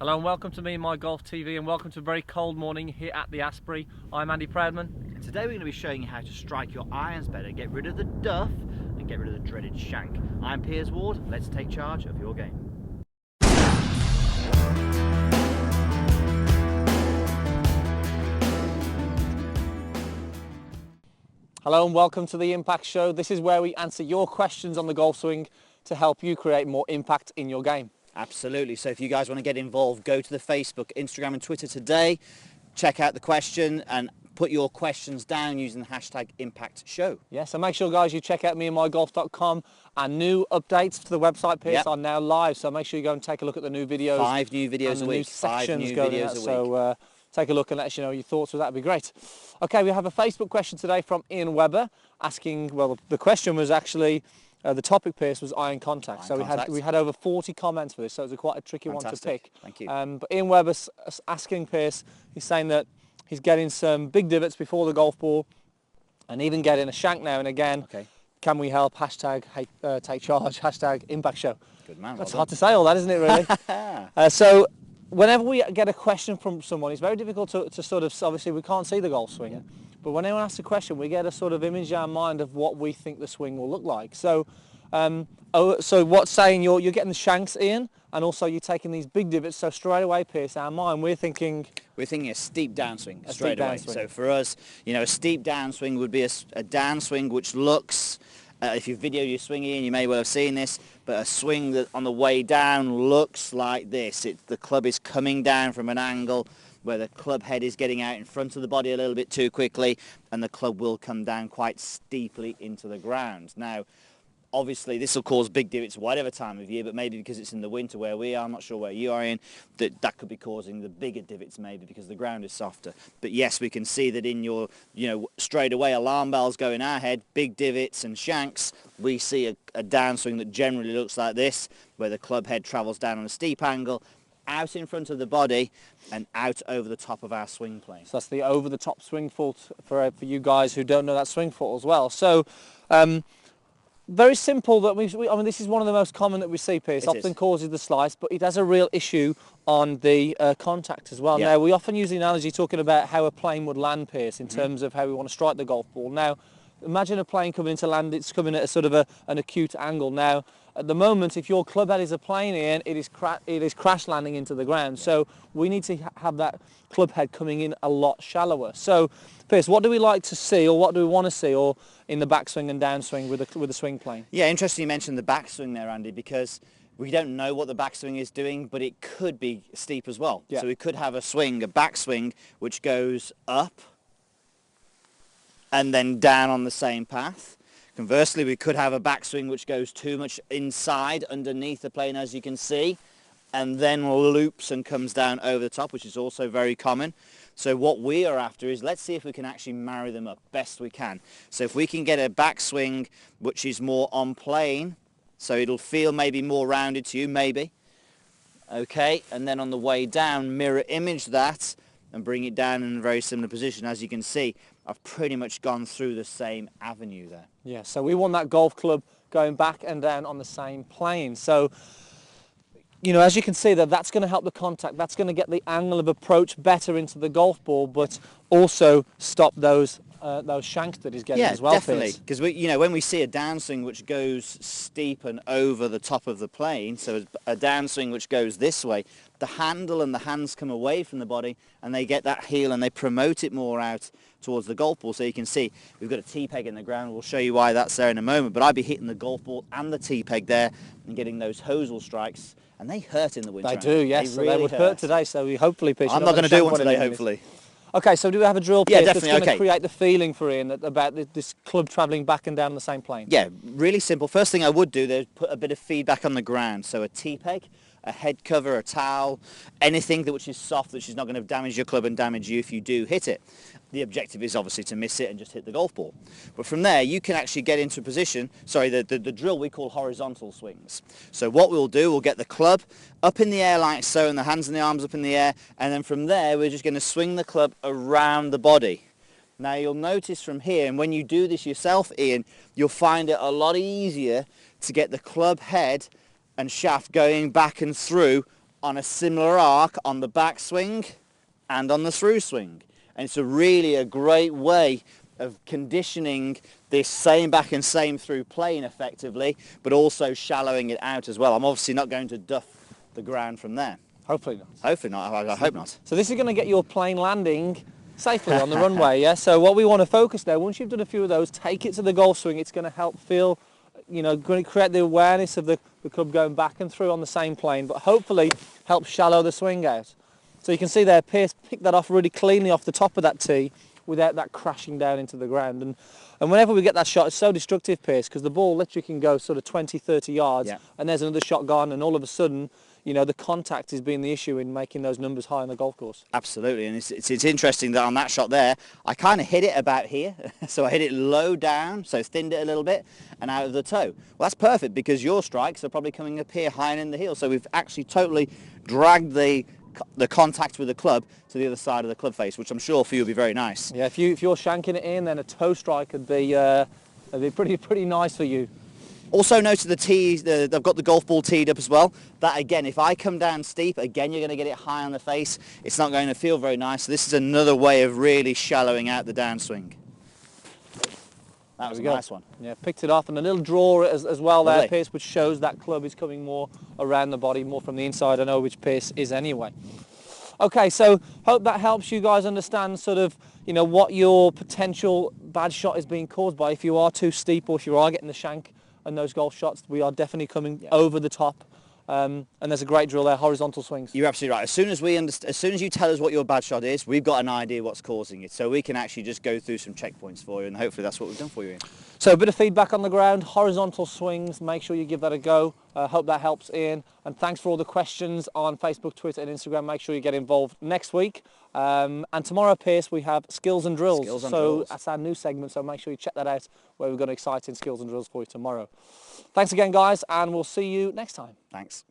Hello and welcome to Meandmygolf TV and welcome to a very cold morning here at the Asprey. I'm Andy Proudman. Today we're going to be showing you how to strike your irons better, get rid of the duff and get rid of the dreaded shank. I'm Piers Ward, let's take charge of your game. Hello and welcome to the Impact Show. This is where we answer your questions on the golf swing to help you create more impact in your game. Absolutely, so if you guys want to get involved, go to the Facebook, Instagram and Twitter today, check out the question and put your questions down using the hashtag #ImpactShow. Yeah, so make sure guys you check out meandmygolf.com. and new updates to the website, Piers, are now live, so make sure you go and take a look at the new videos. 5 new videos a week, 5 new videos a week. So take a look and let us know your thoughts with that, would be great. Okay, we have a Facebook question today from Ian Webber asking, well, the question was actually, the topic, Piers, was iron contact. We had over 40 comments for this, so it was quite a tricky one to pick. Thank you. But Ian Webber's asking, Piers, he's saying that he's getting some big divots before the golf ball and even getting a shank now and again. Okay. Can we help? Hashtag take charge, hashtag impact show. Good man. That's hard to say all that, isn't it, really? So whenever we get a question from someone, it's very difficult to sort of, obviously we can't see the golf swing. Yeah. But when anyone asks a question, we get a sort of image in our mind of what we think the swing will look like. So, so what's saying you're getting the shanks, Ian, and also you're taking these big divots. So straight away, Piers, our mind, we're thinking a steep downswing straight away. So for us, you know, a steep downswing would be a downswing which looks, if you video your swing, Ian, you may well have seen this, but a swing that on the way down looks like this. The club is coming down from an angle where the club head is getting out in front of the body a little bit too quickly, and the club will come down quite steeply into the ground. Now, obviously, this will cause big divots whatever time of year, but maybe because it's in the winter where we are, I'm not sure where you are in, that could be causing the bigger divots maybe because the ground is softer. But yes, we can see that in your, straight away alarm bells go in our head, big divots and shanks. We see a downswing that generally looks like this, where the club head travels down on a steep angle, out in front of the body and out over the top of our swing plane. So that's the over the top swing fault for you guys who don't know that swing fault as well. So very simple. That I mean, this is one of the most common that we see, Piers. Often causes the slice, but it has a real issue on the contact as well. Yeah. Now, we often use the analogy talking about how a plane would land, Piers, in terms of how we want to strike the golf ball. Now, imagine a plane coming into land, it's coming at a sort of an acute angle. Now, at the moment, if your club head is a plane, Ian, it is crash landing into the ground. Yeah. So we need to have that club head coming in a lot shallower. So, Piers, what do we like to see, or what do we want to see, or in the backswing and downswing with the swing plane? Yeah, interesting you mentioned the backswing there, Andy, because we don't know what the backswing is doing, but it could be steep as well. Yeah. So we could have a backswing, which goes up and then down on the same path. Conversely, we could have a backswing which goes too much inside underneath the plane, as you can see, and then loops and comes down over the top, which is also very common. So what we are after is, let's see if we can actually marry them up best we can. So if we can get a backswing which is more on plane, so it'll feel maybe more rounded to you, maybe. Okay, and then on the way down, mirror image that and bring it down in a very similar position. As you can see, I've pretty much gone through the same avenue there. Yeah, so we want that golf club going back and down on the same plane. So, as you can see, that's going to help the contact. That's going to get the angle of approach better into the golf ball, but also stop those shanks that he's getting as well. Yeah, definitely. Because when we see a downswing which goes steep and over the top of the plane, so a downswing which goes this way, the handle and the hands come away from the body and they get that heel and they promote it more out towards the golf ball. So you can see we've got a tee peg in the ground. We'll show you why that's there in a moment. But I'd be hitting the golf ball and the tee peg there and getting those hosel strikes. And they hurt in the winter. They do, yes. They would hurt today. So we hopefully pitch. I'm not going to do one today, hopefully. Okay, so do we have a drill, Piers, that's going to create the feeling for Ian about this club travelling back and down the same plane? Yeah, really simple. First thing I would do is put a bit of feedback on the ground. So a tee peg, a head cover, a towel, anything which is soft, which is not going to damage your club and damage you if you do hit it. The objective is obviously to miss it and just hit the golf ball. But from there, you can actually get into a position, the drill we call horizontal swings. So what we'll do, we'll get the club up in the air like so, and the hands and the arms up in the air, and then from there, we're just going to swing the club around the body. Now you'll notice from here, and when you do this yourself, Ian, you'll find it a lot easier to get the club head and shaft going back and through on a similar arc on the backswing and on the through swing. And it's really a great way of conditioning this same back and same through plane effectively, but also shallowing it out as well. I'm obviously not going to duff the ground from there. Hopefully not. Hopefully not. I hope not. So this is going to get your plane landing safely on the runway, yeah? So what we want to focus now, once you've done a few of those, take it to the golf swing. It's going to help feel, going to create the awareness of the club going back and through on the same plane, but hopefully help shallow the swing out. So you can see there, Pierce picked that off really cleanly off the top of that tee without that crashing down into the ground. And whenever we get that shot, it's so destructive, Pierce, because the ball literally can go sort of 20, 30 yards, and there's another shot gone, and all of a sudden, the contact is being the issue in making those numbers high on the golf course. Absolutely, and it's interesting that on that shot there, I kind of hit it about here. So I hit it low down, so thinned it a little bit, and out of the toe. Well, that's perfect, because your strikes are probably coming up here high and in the heel, so we've actually totally dragged the contact with the club to the other side of the club face, which I'm sure for you will be very nice. Yeah, if you're shanking it in, then a toe strike would be pretty nice for you. Also notice the tees, they've got the golf ball teed up as well. That again, if I come down steep, again you're going to get it high on the face. It's not going to feel very nice. So this is another way of really shallowing out the downswing. That was a nice one. Yeah, picked it off, and a little draw as well there, Pierce, which shows that club is coming more around the body, more from the inside. I know which Pierce is anyway. Okay, so hope that helps you guys understand sort of, what your potential bad shot is being caused by. If you are too steep, or if you are getting the shank and those golf shots, we are definitely coming over the top. And there's a great drill there, horizontal swings. You're absolutely right. As soon as you tell us what your bad shot is, we've got an idea what's causing it. So we can actually just go through some checkpoints for you, and hopefully that's what we've done for you, Ian. So a bit of feedback on the ground, horizontal swings, make sure you give that a go. Hope that helps, Ian. And thanks for all the questions on Facebook, Twitter and Instagram. Make sure you get involved next week. And tomorrow, Pierce, we have Skills and Drills. Drills. That's our new segment, so make sure you check that out, where we've got exciting skills and drills for you tomorrow. Thanks again, guys, and we'll see you next time. Thanks.